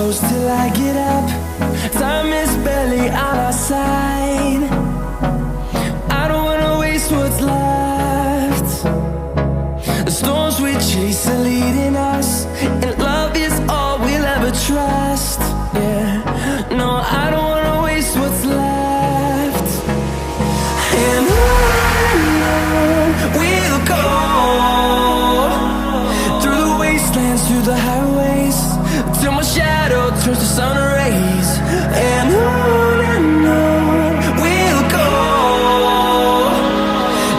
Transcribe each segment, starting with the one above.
close till I get up. Time is barely on our side. I don't wanna waste what's left. The storms we chase are leading us, and love is all we'll ever trust. Yeah, no, I don't wanna waste what's left. And on we'll go, through the wastelands, through the highways, till my shadow turns to sun rays. And on we'll go,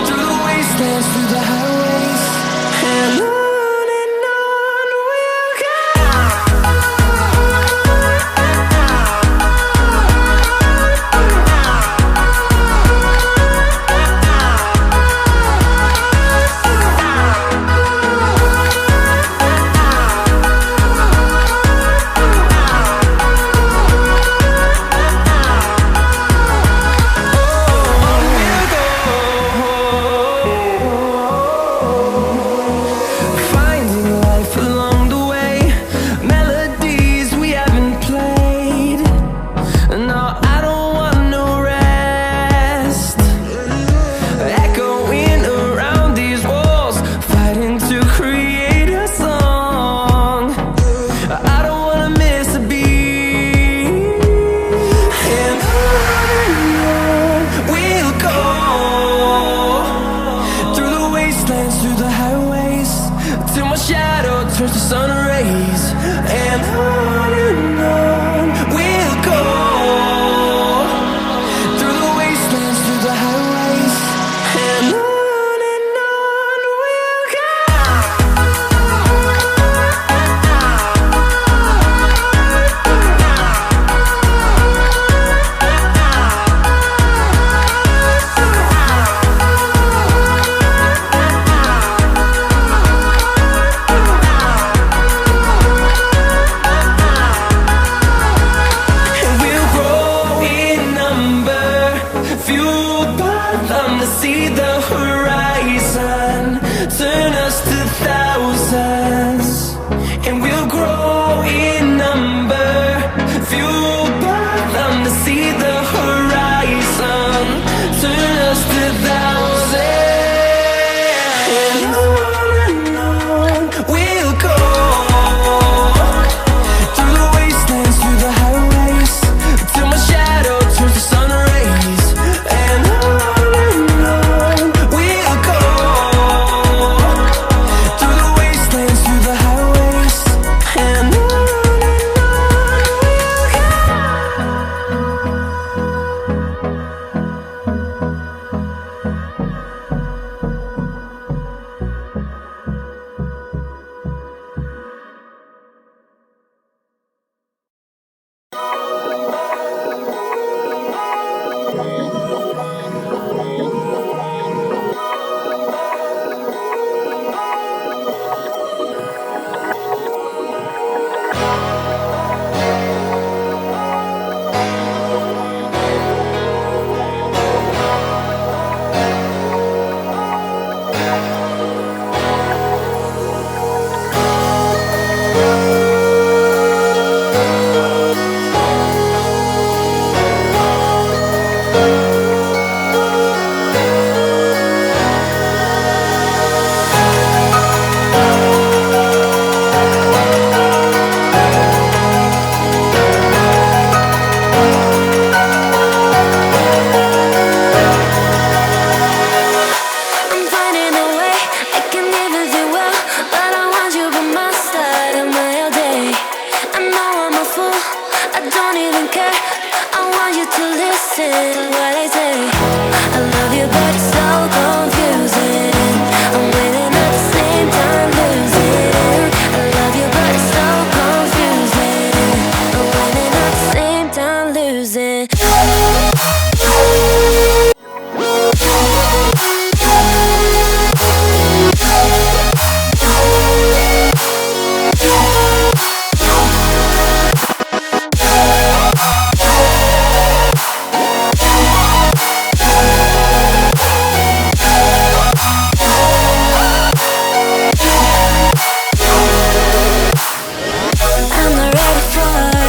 through the wastelands, through the highways, and on we'll go. Through the highways, till my shadow turns to sun rays. And on we'll go, through the wastelands, through the highways, and on we'll go. See the horizon turn us to thousands, and we'll grow in number, fueled by them. To see the horizon turn us to thousands, and on we'll go, through the wastelands, through the highways, till my shadow turns to sun rays. And I'm not ready for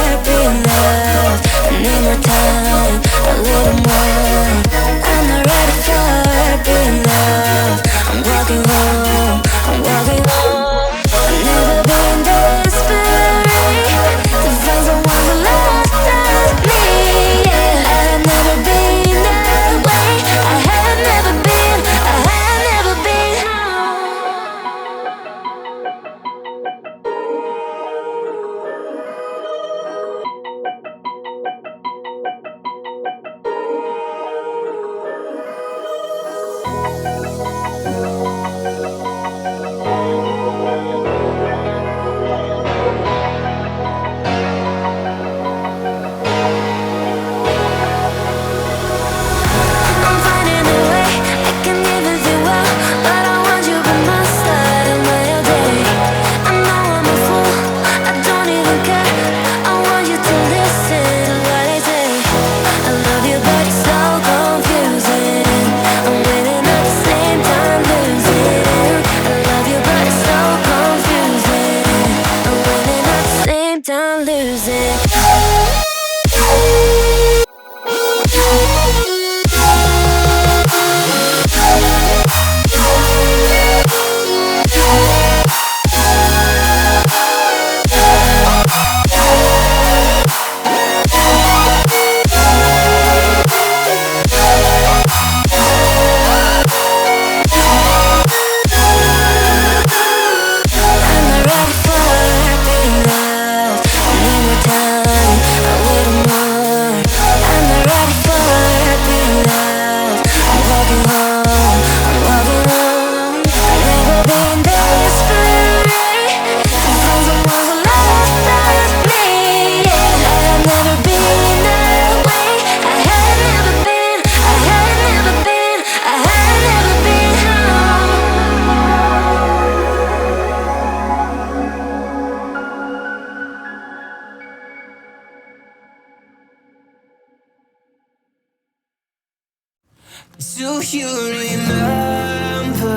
Do you remember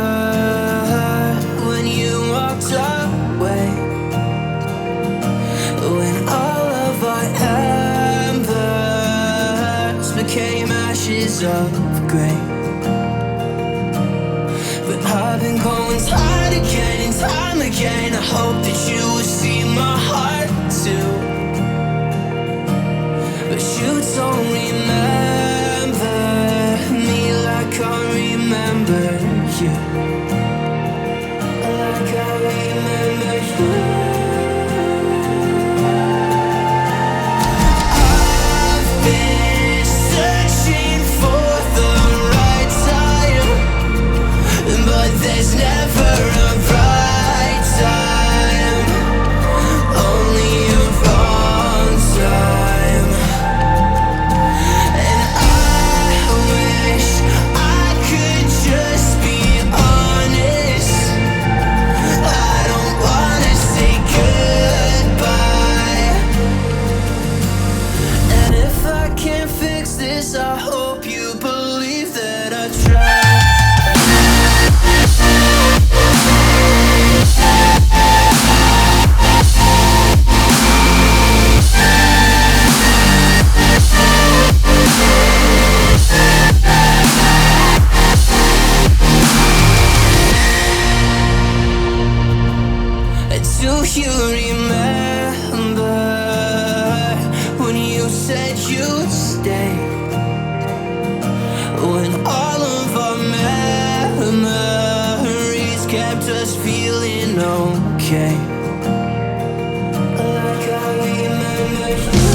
when you walked away? When all of our embers became ashes of grey. But I've been going time again and time again. I hope that you will see my heart too. But you don't remember me like I remember you. Like I remember you. I've been searching for the right time, but there's never a right time, only a wrong time. And I wish I could just be honest. I don't wanna say goodbye. And if I can't fix this, I hope you believe that I tried. Do you remember when you said you'd stay? When all of our memories kept us feeling okay. Like I remember you.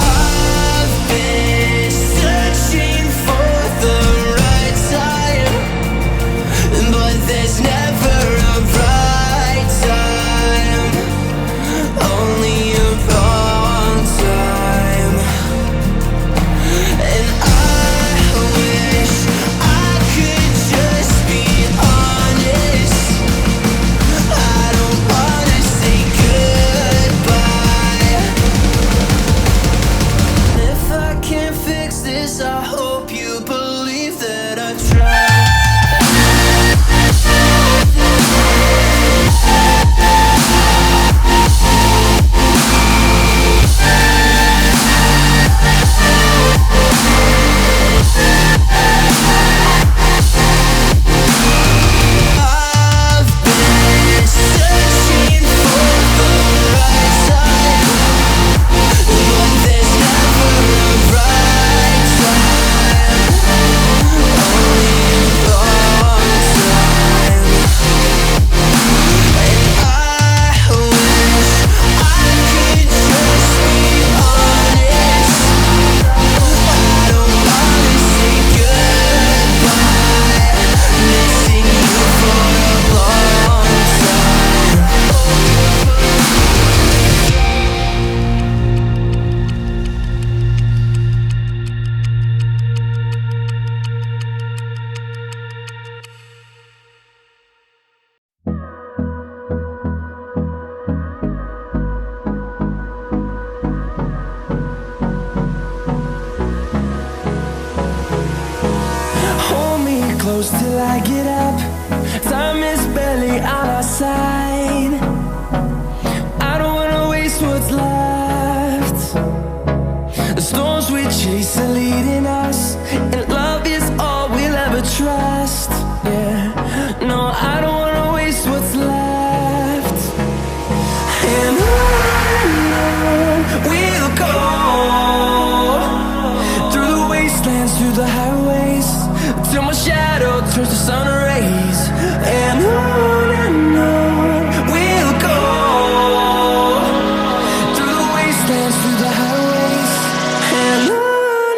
I've been searching for the right time, but there's never a right time, only a wrong time. And I wish I could just be honest. I don't wanna say goodbye. And if I can't fix this, I hope you believe that I tried. I've been searching for the right time, but there's never a right time, only a wrong time. And I wish I could just be honest. I don't wanna say goodbye. Missing you for a long time. Hold me close till I get up. Time is barely on our side. I don't wanna waste what's left. The storms we chase are leading us, and love is all we'll ever trust. Yeah, no, I don't wanna waste what's left. And on we'll go, through the wastelands, through the highways, till my shadow turns to sun rays. And on we'll go, through the wastelands, through the highways. And on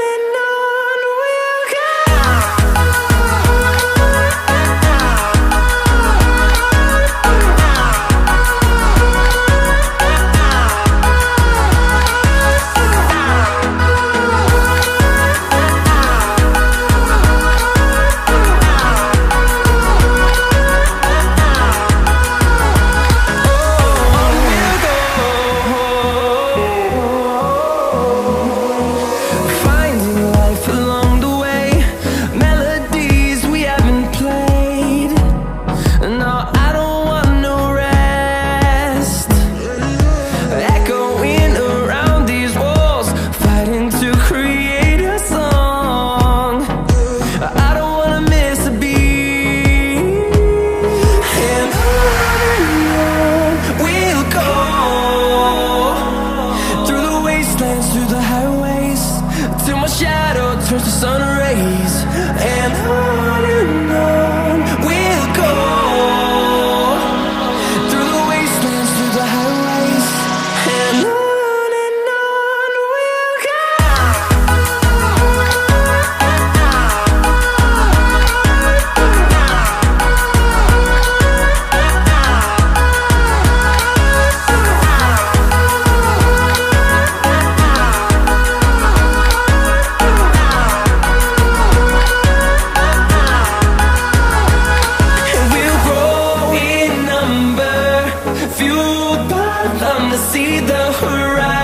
see the horizon.